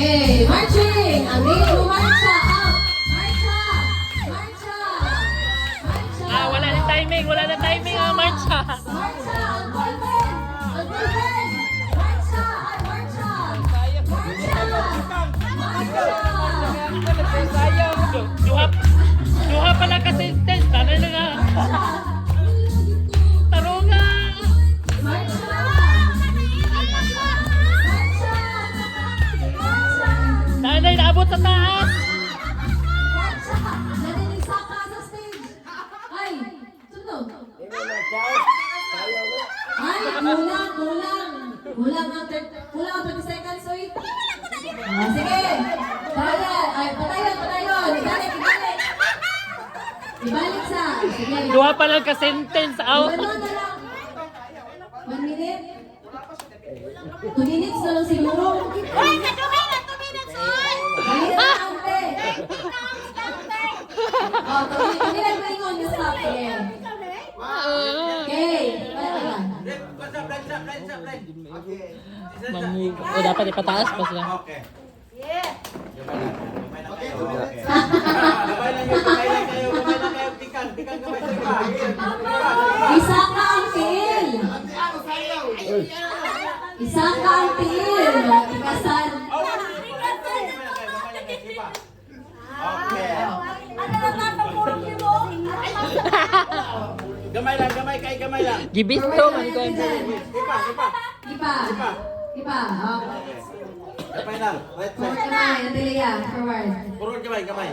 Okay, marching! Ang game mo, marcha! Out! Marcha! Marcha! Marcha! Wala na timing, marcha. Marcha! Ang golden! Ang golden! Marcha! Ay, marcha! Marcha! Marcha! Duha pala kasi test. Tanay na nga. Tarunga. Marcha! Tanay naabot sa taas. Marcha! Narinig saka sa stage! Ay! Sunod! Ay! Kulang ang 30 seconds, uy! Sige! Patayon! Ibalik sa! Sige! Duha pala ka sentence out. Ano na lang? 1 minute? 2 minutes na lang siguro. Uy, kadugay na 2 minutes, uy! Dali na lang, te. Oh, 2 minutes na ingon yung stop. Okay. Dapat ipataas pa sila. Okay. Yeah. Gabay lang kayo. Tikang gabay sa iba. Isa ka ang til. Isa ka ang til. Ikasan. Okay. Ano na tatapurong niyo mo? Gamay lang. Gibisto man ko. Ipa. Ipa. Oh. Gamay lang. Right Forward side. kamay. Antelia. Forward. Puro gamay.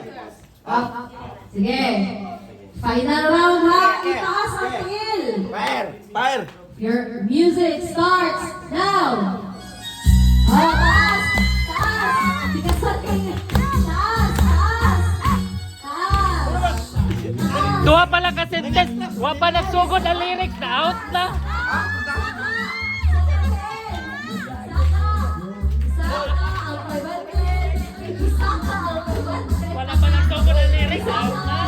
Up. Sige. Final round ha. Itaas ang til. Fire. Your music starts now. Oh, taas. Tikasan kayo. Taas. Duha pala ka sentence. Wa pa nagsugod ang lyrics na out na. Wala pa nagsugod ang lyrics out na.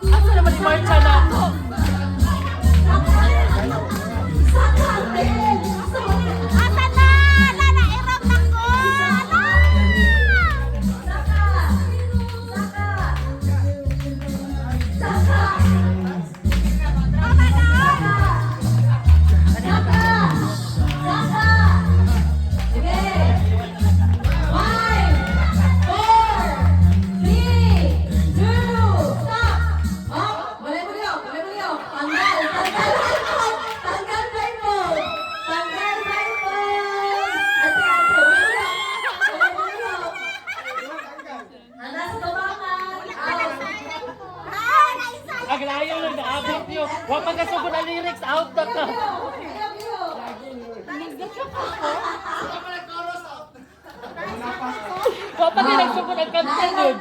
Asa naman si Marcha na ako? Asan na? Lala, irap na ko! Aglayo lang naabot niyo. Wa pa kasugod ang lyrics out na ka. Wa pa din nagsugod ang kanta yun.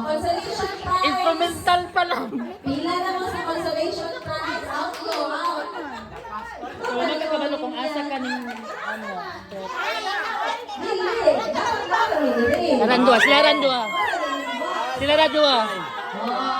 Consolation prize. Instrumental pa lang. Pila naman sa consolation prize. Out go, out. So, wala ka kabalo kung asa ka ning Dili. Dapat ba? Randua, sila randua. Sila randua. Oo.